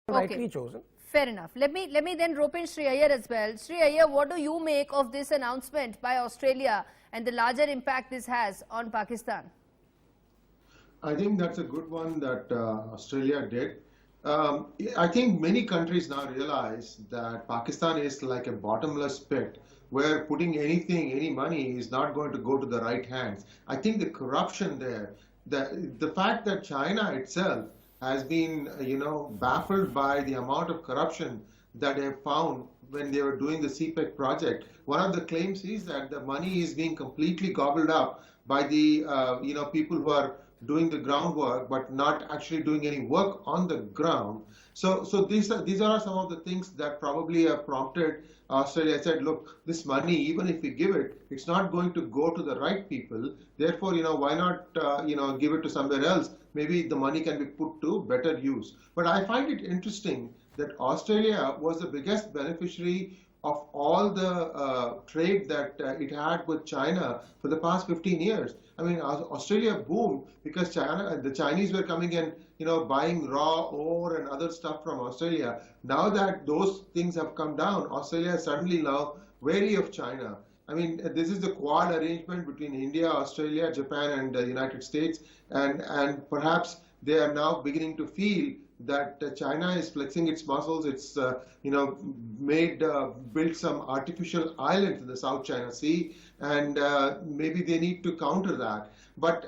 rightly chosen. Fair enough. Let me then rope in Sree Iyer as well. Sree Iyer, what do you make of this announcement by Australia and the larger impact this has on Pakistan? I think that's a good one that Australia did. I think many countries now realize that Pakistan is like a bottomless pit where putting anything, any money is not going to go to the right hands. I think the corruption there, the fact that China itself has been, baffled by the amount of corruption that they have found when they were doing the CPEC project. One of the claims is that the money is being completely gobbled up by the, people who are doing the groundwork, but not actually doing any work on the ground. So these are some of the things that probably have prompted Australia. Said, look, this money, even if we give it, it's not going to go to the right people. Therefore, why not, give it to somewhere else? Maybe the money can be put to better use. But I find it interesting that Australia was the biggest beneficiary of all the trade that it had with China for the past 15 years. I mean, Australia boomed because the Chinese were coming and buying raw ore and other stuff from Australia. Now that those things have come down, Australia is suddenly now wary of China. I mean, this is the Quad arrangement between India, Australia, Japan, and the United States, and perhaps they are now beginning to feel that China is flexing its muscles. It's built some artificial islands in the South China Sea, and maybe they need to counter that. But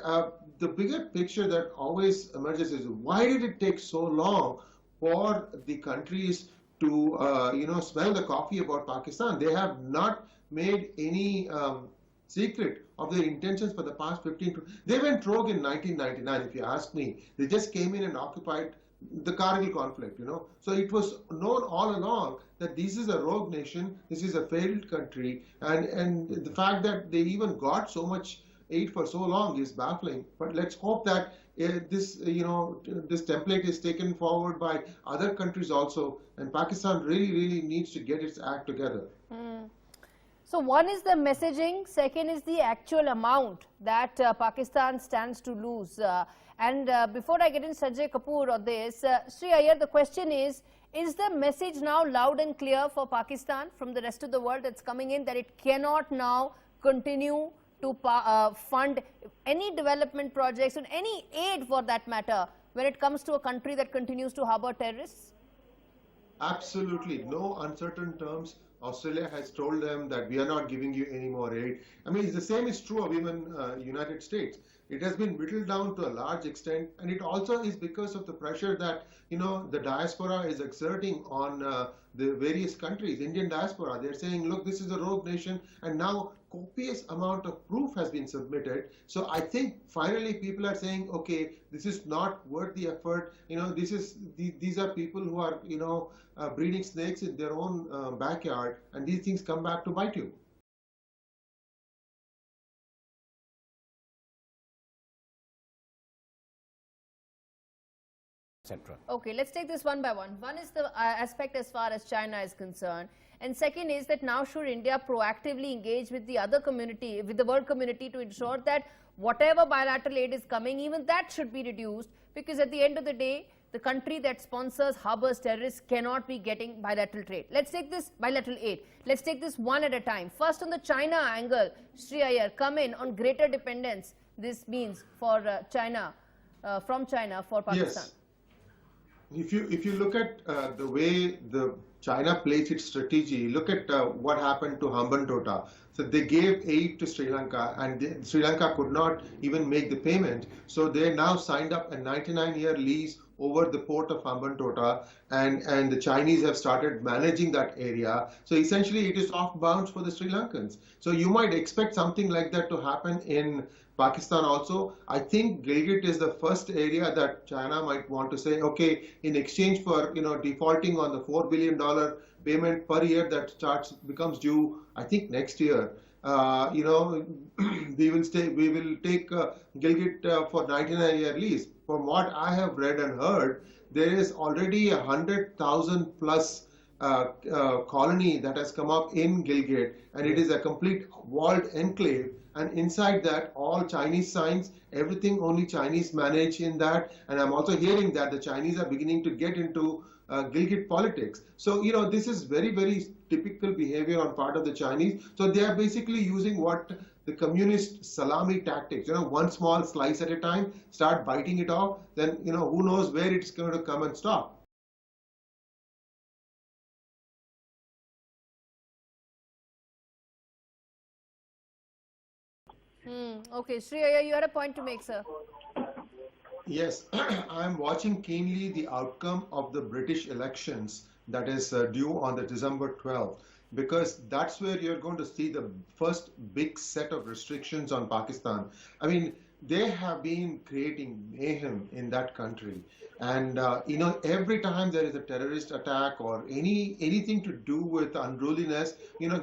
the bigger picture that always emerges is, why did it take so long for the countries to smell the coffee about Pakistan? They have not made any secret of their intentions for the past 15. They went rogue in 1999, if you ask me. They just came in and occupied the Kargil conflict, So it was known all along that this is a rogue nation, this is a failed country, and the fact that they even got so much aid for so long is baffling. But let's hope that this template is taken forward by other countries also, and Pakistan really needs to get its act together. So one is the messaging, second is the actual amount that Pakistan stands to lose. Before I get in Sanjay Kapoor on this, Sree Iyer, the question is the message now loud and clear for Pakistan from the rest of the world that's coming in, that it cannot now continue to fund any development projects and any aid for that matter when it comes to a country that continues to harbor terrorists? Absolutely. No uncertain terms. Australia has told them that we are not giving you any more aid. I mean, the same is true of even United States. It has been whittled down to a large extent, and it also is because of the pressure that the diaspora is exerting on the various countries. Indian diaspora, they're saying, look, this is a rogue nation, and now copious amount of proof has been submitted. So I think finally people are saying, okay, this is not worth the effort. These are people who are breeding snakes in their own backyard, and these things come back to bite you. Okay, let's take this one by one. One is the aspect as far as China is concerned, and second is that now should India proactively engage with the other community, with the world community, to ensure that whatever bilateral aid is coming, even that should be reduced, because at the end of the day, the country that sponsors, harbors terrorists cannot be getting bilateral trade. Let's take this bilateral aid. Let's take this one at a time. First, on the China angle, Sree Iyer, come in on greater dependence this means for China, from China for Pakistan. Yes. If you look at the way China plays its strategy, look at what happened to Hambantota. So they gave aid to Sri Lanka, and Sri Lanka could not even make the payment. So they now signed up a 99-year lease over the port of Hambantota, and the Chinese have started managing that area. So essentially it is off bounds for the Sri Lankans. So you might expect something like that to happen in Pakistan also. I think Gilgit is the first area that China might want to say, okay, in exchange for defaulting on the $4 billion payment per year that becomes due, I think next year, we will take Gilgit for 99-year lease. From what I have read and heard, there is already 100,000 plus colony that has come up in Gilgit, and it is a complete walled enclave. And inside that, all Chinese signs, everything only Chinese manage in that. And I'm also hearing that the Chinese are beginning to get into Gilgit politics. So, this is very, very typical behavior on part of the Chinese. So they are basically using what the communist salami tactics, one small slice at a time, start biting it off, then, who knows where it's going to come and stop. Okay, Sree Iyer, you had a point to make, sir. Yes, I'm watching keenly the outcome of the British elections that is due on the December 12th, because that's where you're going to see the first big set of restrictions on Pakistan. I mean, they have been creating mayhem in that country. And, every time there is a terrorist attack or anything to do with unruliness,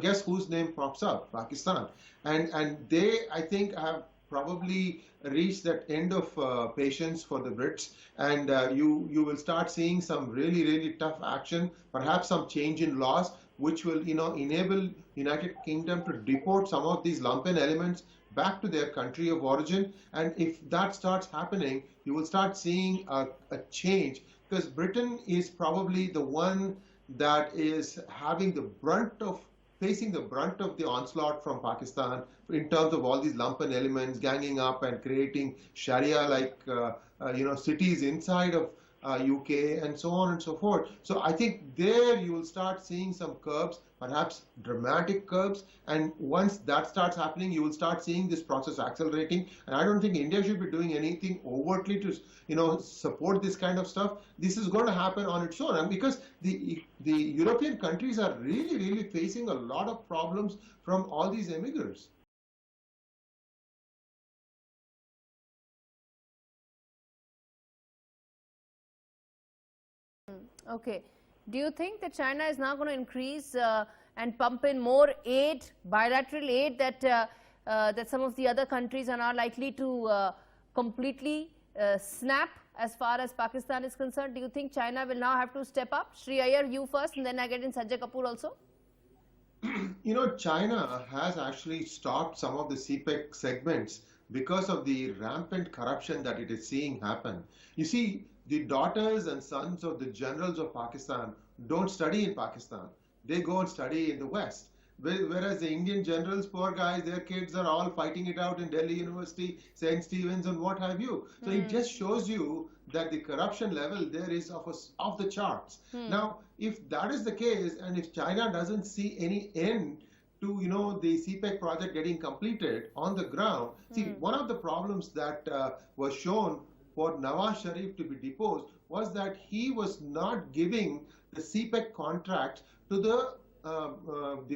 guess whose name pops up? Pakistan. And they, I think, have probably reached that end of patience for the Brits, and you will start seeing some really, really tough action, perhaps some change in laws, which will enable United Kingdom to deport some of these lumpen elements back to their country of origin. And if that starts happening, you will start seeing a change, because Britain is probably the one that is having facing the brunt of the onslaught from Pakistan in terms of all these lumpen elements ganging up and creating Sharia-like, cities inside of UK and so on and so forth. So I think there you will start seeing some curbs, perhaps dramatic curbs. And once that starts happening, you will start seeing this process accelerating. And I don't think India should be doing anything overtly to, support this kind of stuff. This is going to happen on its own. And because the European countries are really, really facing a lot of problems from all these immigrants. Okay. Do you think that China is now going to increase and pump in more aid, bilateral aid, that some of the other countries are now likely to completely snap as far as Pakistan is concerned? Do you think China will now have to step up? Sree Iyer, you first, and then I get in Sanjay Kapoor also. China has actually stopped some of the CPEC segments because of the rampant corruption that it is seeing happen. You see, the daughters and sons of the generals of Pakistan don't study in Pakistan. They go and study in the West. Whereas the Indian generals, poor guys, their kids are all fighting it out in Delhi University, St. Stephen's and what have you. So it just shows you that the corruption level there is off the charts. Now, if that is the case, and if China doesn't see any end to the CPEC project getting completed on the ground, see, one of the problems that was shown for Nawaz Sharif to be deposed was that he was not giving the CPEC contract to the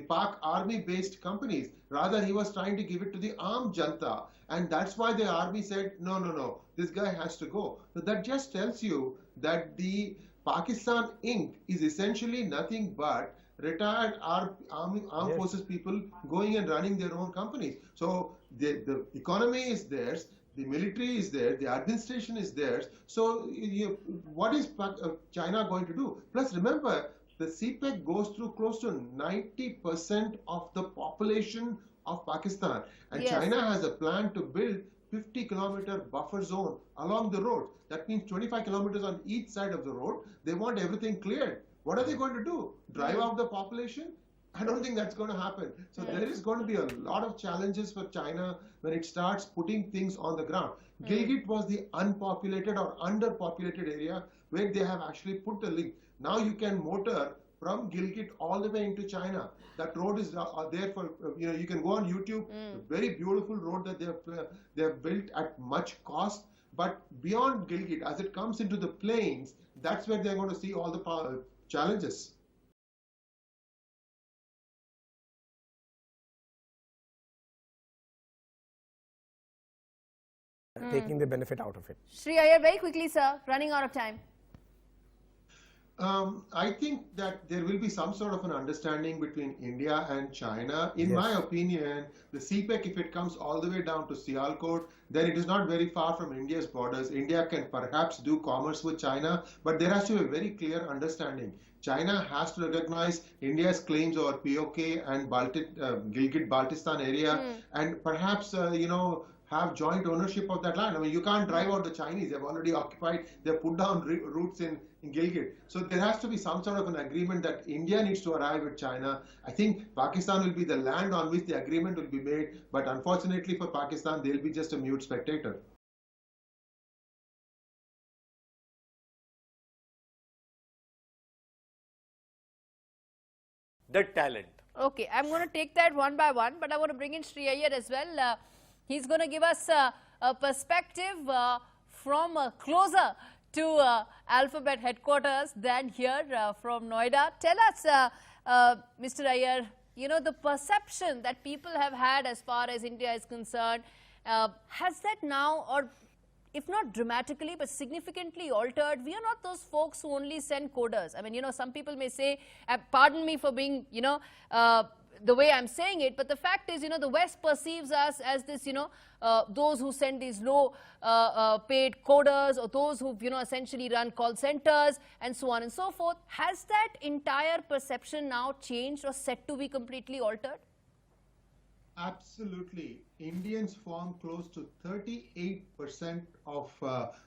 Pak army-based companies. Rather, he was trying to give it to the armed janta. And that's why the army said, no, this guy has to go. So that just tells you that the Pakistan Inc. is essentially nothing but retired armed forces people going and running their own companies. So the economy is theirs, the military is there, the administration is theirs. So what is China going to do? Plus, remember, the CPEC goes through close to 90% of the population of Pakistan. And yes, China has a plan to build 50-kilometer buffer zone along the road. That means 25 kilometers on each side of the road. They want everything cleared. What are they going to do? Drive out the population? I don't think that's going to happen. So there is going to be a lot of challenges for China when it starts putting things on the ground. Gilgit was the unpopulated or underpopulated area where they have actually put the link. Now you can motor from Gilgit all the way into China. That road is there for, you can go on YouTube, a very beautiful road that they have built at much cost. But beyond Gilgit, as it comes into the plains, that's where they're going to see all the challenges. Taking the benefit out of it. Sree Iyer, very quickly, sir, running out of time. I think that there will be some sort of an understanding between India and China. In my opinion, the CPEC, if it comes all the way down to Sialkot, then it is not very far from India's borders. India can perhaps do commerce with China, but there has to be a very clear understanding. China has to recognize India's claims over POK and Gilgit-Baltistan area, and perhaps, have joint ownership of that land. I mean, you can't drive out the Chinese. They've already occupied, they've put down roots in Gilgit. So there has to be some sort of an agreement that India needs to arrive with China. I think Pakistan will be the land on which the agreement will be made. But unfortunately for Pakistan, they'll be just a mute spectator. The talent. Okay, I'm going to take that one by one, but I want to bring in Sree Iyer as well. He's going to give us a perspective from closer to Alphabet headquarters than here from Noida. Tell us, Mr. Iyer, you know, the perception that people have had as far as India is concerned, has that now, or if not dramatically, but significantly altered? We are not those folks who only send coders. I mean, you know, some people may say, pardon me for being, you know, the way I'm saying it, but the fact is, you know, the West perceives us as this, you know, those who send these low paid coders, or those who, you know, essentially run call centers and so on and so forth. Has that entire perception now changed or set to be completely altered? Absolutely. Indians form close to 38% of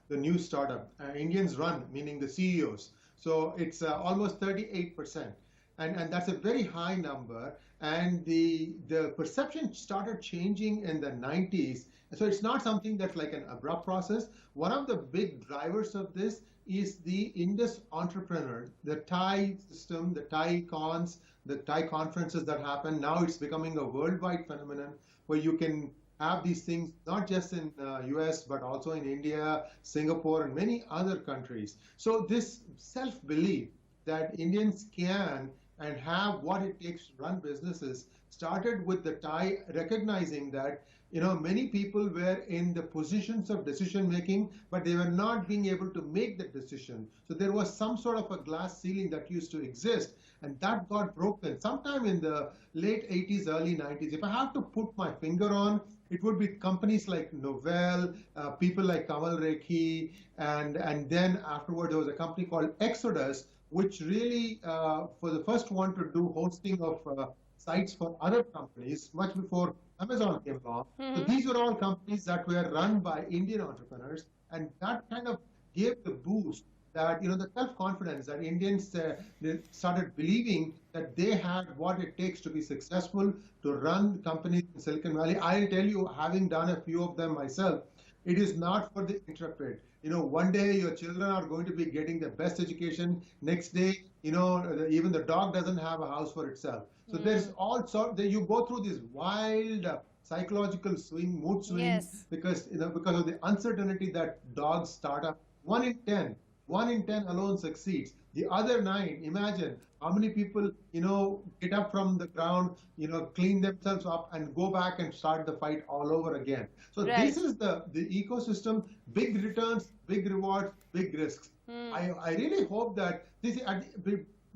the new startup. Indians run, meaning the CEOs. So it's almost 38%. And that's a very high number. And the perception started changing in the 90s. So it's not something that's like an abrupt process. One of the big drivers of this is the Indus entrepreneur, the Thai system, the Thai cons, the Thai conferences that happen. Now it's becoming a worldwide phenomenon where you can have these things not just in US, but also in India, Singapore, and many other countries. So this self-belief that Indians can and have what it takes to run businesses started with the Thai recognizing that, you know, many people were in the positions of decision making, but they were not being able to make the decision. So there was some sort of a glass ceiling that used to exist, and that got broken sometime in the late 80s, early 90s. If I have to put my finger on, it would be companies like Novell, people like Kamal Rekhi, and then afterward there was a company called Exodus, which really for the first one to do hosting of sites for other companies much before Amazon came along. So these were all companies that were run by Indian entrepreneurs, and that kind of gave the boost that, you know, the self-confidence that Indians they started believing that they had what it takes to be successful to run companies in Silicon Valley. I'll tell you, having done a few of them myself, it is not for the intrepid. You know, one day your children are going to be getting the best education. Next day, you know, even the dog doesn't have a house for itself. So there's all sorts. You go through this wild psychological mood swings, because, you know, because of the uncertainty that dogs start up. 1 in 10 alone succeeds. The other 9, imagine how many people, you know, get up from the ground, you know, clean themselves up and go back and start the fight all over again. So this is the ecosystem: big returns, big rewards, big risks. I really hope that this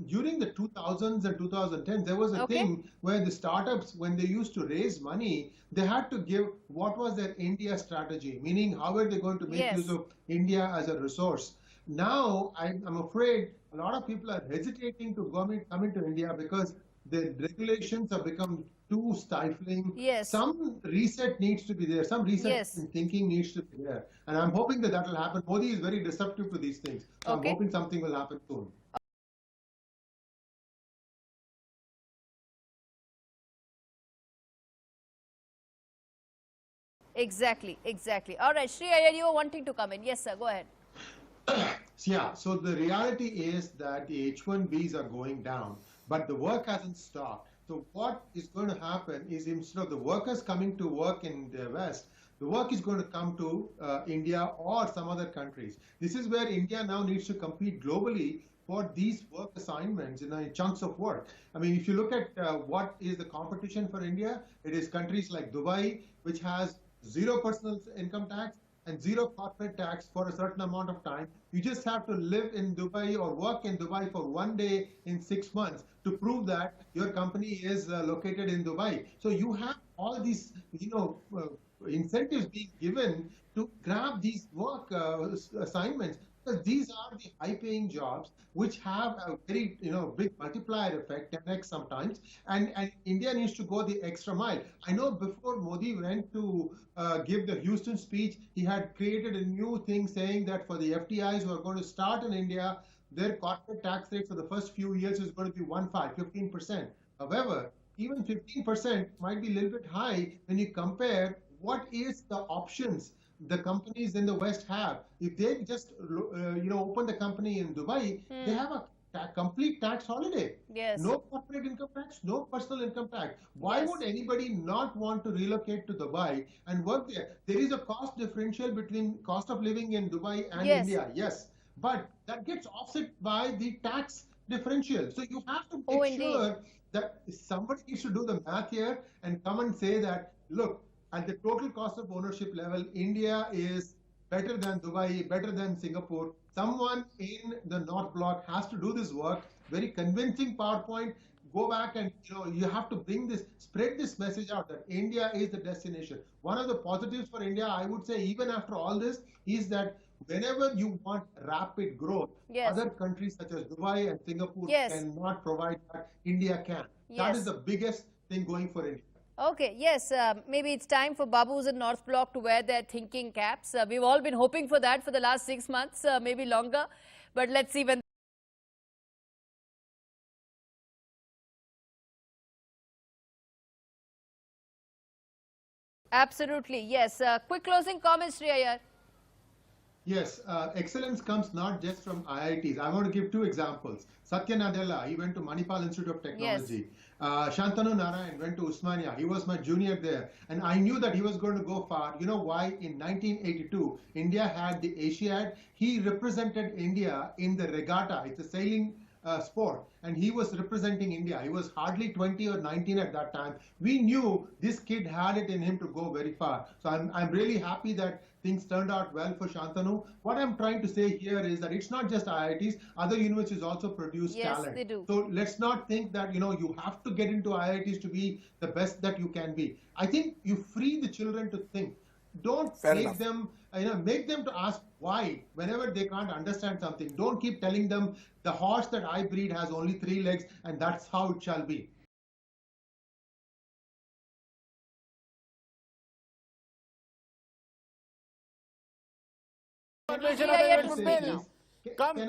during the 2000s and 2010s, there was a thing where the startups, when they used to raise money, they had to give what was their India strategy, meaning how were they going to make use of India as a resource. Now, I'm afraid a lot of people are hesitating to come into India because the regulations have become too stifling. Some reset needs to be there. Some reset in thinking needs to be there. And I'm hoping that that will happen. Modi is very receptive to these things. So I'm hoping something will happen soon. Exactly. All right, Sree Iyer, you were wanting to come in. Yes, sir, go ahead. Yeah, so the reality is that the H-1Bs are going down, but the work hasn't stopped. So what is going to happen is, instead of the workers coming to work in the West, the work is going to come to India or some other countries. This is where India now needs to compete globally for these work assignments in chunks of work. I mean, if you look at what is the competition for India, it is countries like Dubai, which has 0 personal income tax and 0 corporate tax for a certain amount of time. You just have to live in Dubai or work in Dubai for 1 day in 6 months to prove that your company is located in Dubai. So you have all these, you know, incentives being given to grab these work assignments. Because these are the high-paying jobs which have a very big multiplier effect, 10x sometimes, and India needs to go the extra mile. I know before Modi went to give the Houston speech, he had created a new thing saying that for the FDIs who are going to start in India, their corporate tax rate for the first few years is going to be 15%. However, even 15% might be a little bit high when you compare what is the options the companies in the West have. If they just open the company in Dubai, they have a complete tax holiday. Yes. No corporate income tax, no personal income tax. Why would anybody not want to relocate to Dubai and work there? There is a cost differential between cost of living in Dubai and India, yes, but that gets offset by the tax differential. So you have to make sure that somebody needs to do the math here and come and say that, look, at the total cost of ownership level, India is better than Dubai, better than Singapore. Someone in the North Block has to do this work. Very convincing PowerPoint. Go back and you have to spread this message out that India is the destination. One of the positives for India, I would say, even after all this, is that whenever you want rapid growth, other countries such as Dubai and Singapore cannot provide that. India can. That is the biggest thing going for India. Okay, yes, maybe it's time for Babus in North Block to wear their thinking caps. We've all been hoping for that for the last 6 months, maybe longer. But let's see when. Absolutely, yes. Quick closing comments, Sree Iyer. Yes, excellence comes not just from IITs. I want to give 2 examples. Satya Nadella, he went to Manipal Institute of Technology. Shantanu Narayan went to Usmania. He was my junior there. And I knew that he was going to go far. You know why? In 1982, India had the Asiad. He represented India in the regatta. It's a sailing sport. And he was representing India. He was hardly 20 or 19 at that time. We knew this kid had it in him to go very far. So I'm really happy that things turned out well for Shantanu. What I'm trying to say here is that it's not just IITs, other universities also produce talent. They do. So let's not think that, you have to get into IITs to be the best that you can be. I think you free the children to think. Don't make them, make them to ask why whenever they can't understand something. Don't keep telling them the horse that I breed has only 3 legs and that's how it shall be. Can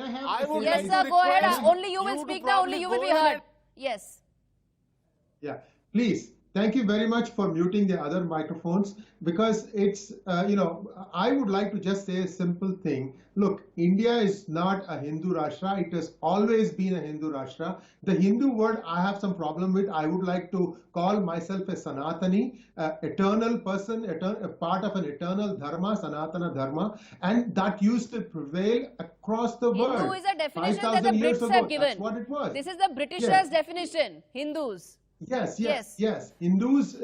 I have yes, sir, go ahead. Only you will speak now, only you will be heard. Yes. Yeah, please. Thank you very much for muting the other microphones, because it's, I would like to just say a simple thing. Look, India is not a Hindu Rashtra. It has always been a Hindu Rashtra. The Hindu word I have some problem with. I would like to call myself a Sanatani, eternal person, a part of an eternal dharma, Sanatana dharma, and that used to prevail across the world. Hindu is a definition that the Brits have given. That's what it was. This is the Britishers' definition, Hindus. Yes. Hindus,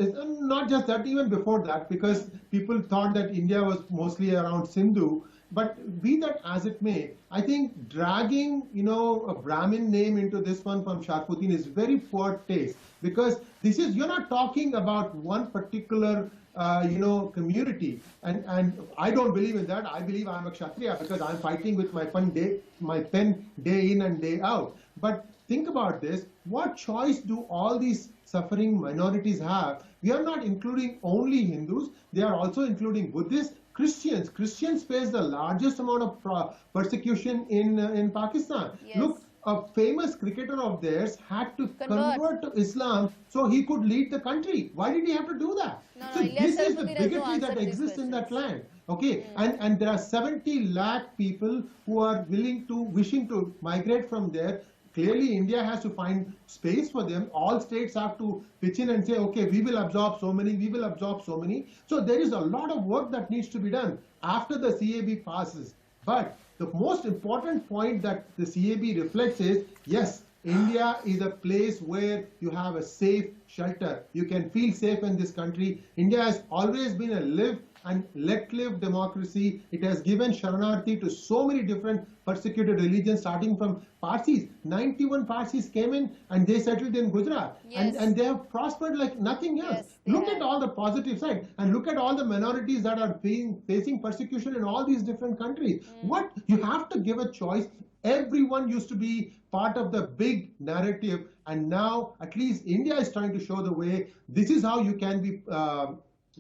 not just that, even before that, because people thought that India was mostly around Sindhu. But be that as it may, I think dragging, a Brahmin name into this one from Sharfuddin is very poor taste, because this is, you're not talking about one particular, community. And I don't believe in that. I believe I'm a Kshatriya because I'm fighting with my pen day in and day out. But think about this. What choice do all these suffering minorities have? We are not including only Hindus. They are also including Buddhists, Christians. Christians face the largest amount of persecution in Pakistan. Yes. Look, a famous cricketer of theirs had to convert to Islam so he could lead the country. Why did he have to do that? So this is the bigotry that exists in that land. Okay, and there are 70 lakh people who are wishing to migrate from there. Clearly, India has to find space for them. All states have to pitch in and say, okay, we will absorb so many, we will absorb so many. So there is a lot of work that needs to be done after the CAB passes. But the most important point that the CAB reflects is, yes, India is a place where you have a safe shelter. You can feel safe in this country. India has always been a live, and let live democracy. It has given Sharanarthi to so many different persecuted religions, starting from Parsis. 91 Parsis came in and they settled in Gujarat. Yes. And they have prospered like nothing else. Yes, look at all the positive side and look at all the minorities that are facing persecution in all these different countries. What you have to give a choice. Everyone used to be part of the big narrative, and now at least India is trying to show the way. This is how you can be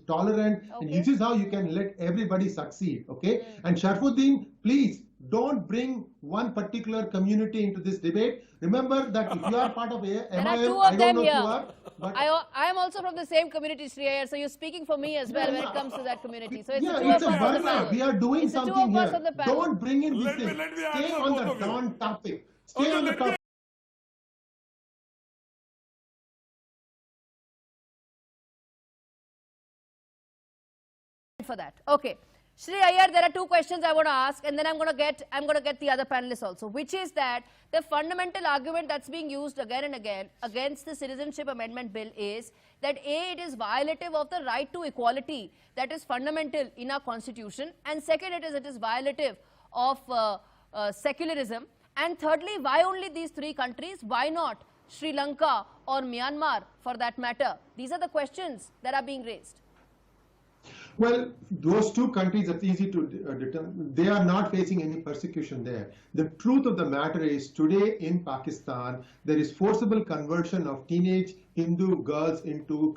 tolerant, and this is how you can let everybody succeed. Okay, and Sharfuddin, please don't bring one particular community into this debate. Remember that if you are part of MIM, I don't know if you are. But I am also from the same community, Sree Iyer, so you're speaking for me as well when it comes to that community. So it's it's a Bharat. We are doing something here. Don't bring in this thing. Let me Stay on the topic. Stay on the topic. For that. Okay. Sree Iyer, there are two questions I want to ask, and then I'm going to get the other panelists also, which is that the fundamental argument that's being used again and again against the Citizenship Amendment Bill is that A, it is violative of the right to equality that is fundamental in our constitution, and second, it is violative of secularism, and thirdly, why only these three countries? Why not Sri Lanka or Myanmar for that matter? These are the questions that are being raised. Well, those two countries, it's easy to determine. They are not facing any persecution there. The truth of the matter is, today in Pakistan, there is forcible conversion of teenage Hindu girls into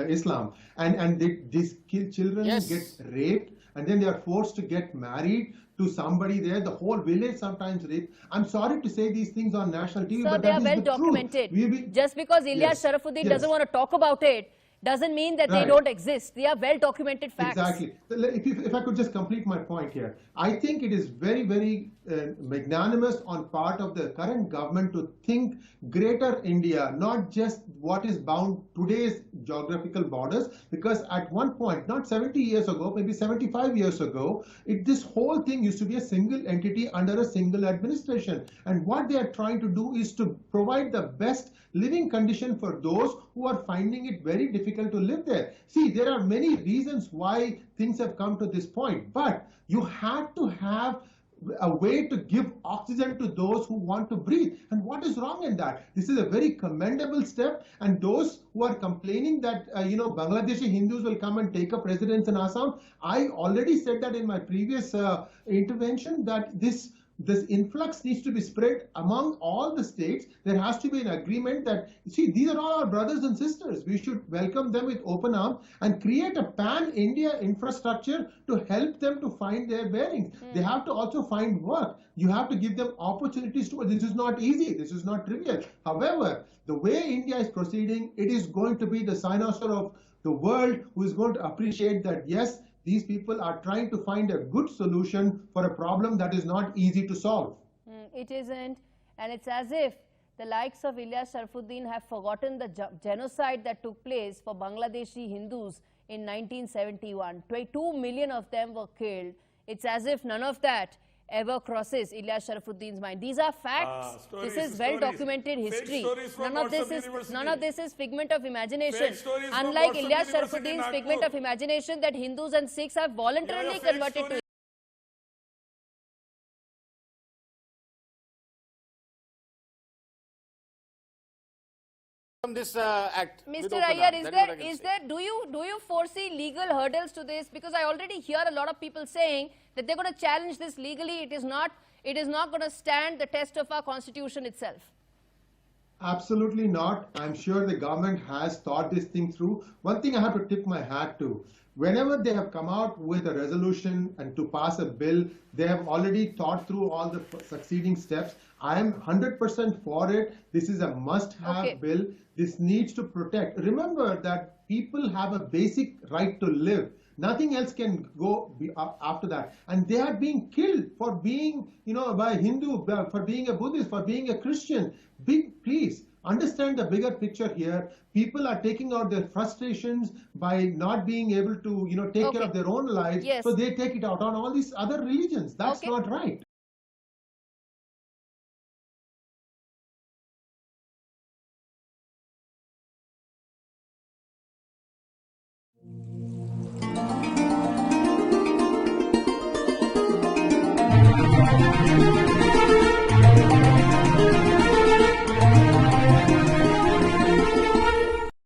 Islam, and these children get raped, and then they are forced to get married to somebody there. The whole village sometimes raped. I'm sorry to say these things on national TV, but they that are is well the documented. Truth. Just because Ilyas Sharafuddin doesn't want to talk about it doesn't mean that they don't exist. They are well documented facts. Exactly. If I could just complete my point here, I think it is very, very magnanimous on part of the current government to think greater India, not just what is bound today's geographical borders, because at one point, not 70 years ago, maybe 75 years ago, this whole thing used to be a single entity under a single administration. And what they are trying to do is to provide the best living condition for those who are finding it very difficult to live there. See, there are many reasons why things have come to this point, but you have to have a way to give oxygen to those who want to breathe. And what is wrong in that? This is a very commendable step. And those who are complaining that Bangladeshi Hindus will come and take up residence in Assam, I already said that in my previous intervention, that this influx needs to be spread among all the states. There has to be an agreement that, see, these are all our brothers and sisters. We should welcome them with open arms and create a pan-India infrastructure to help them to find their bearings. They have to also find work. You have to give them opportunities to work. This is not easy. This is not trivial. However, the way India is proceeding, it is going to be the cynosure of the world who is going to appreciate that, yes, these people are trying to find a good solution for a problem that is not easy to solve. It isn't, and it's as if the likes of Ilyas Sharafuddin have forgotten the genocide that took place for Bangladeshi Hindus in 1971. 2 million of them were killed. It's as if none of that ever crosses Ilyas Sharafuddin's mind. These are facts. This is well documented history. None of this is figment of imagination. Unlike Ilyas Sharafuddin's figment of imagination that Hindus and Sikhs have voluntarily converted to from this act. Mr. Iyer, do you foresee legal hurdles to this? Because I already hear a lot of people saying that they're going to challenge this legally. It is not going to stand the test of our constitution itself. Absolutely not. I'm sure the government has thought this thing through. One thing I have to tip my hat to, whenever they have come out with a resolution and to pass a bill, they have already thought through all the succeeding steps. I am 100% for it. This is a must-have bill. This needs to protect. Remember that people have a basic right to live. Nothing else can go after that. And they are being killed for being, by Hindu, for being a Buddhist, for being a Christian. Please understand the bigger picture here. People are taking out their frustrations by not being able to, take care of their own lives. Yes. So they take it out on all these other religions. That's not right. Bharat.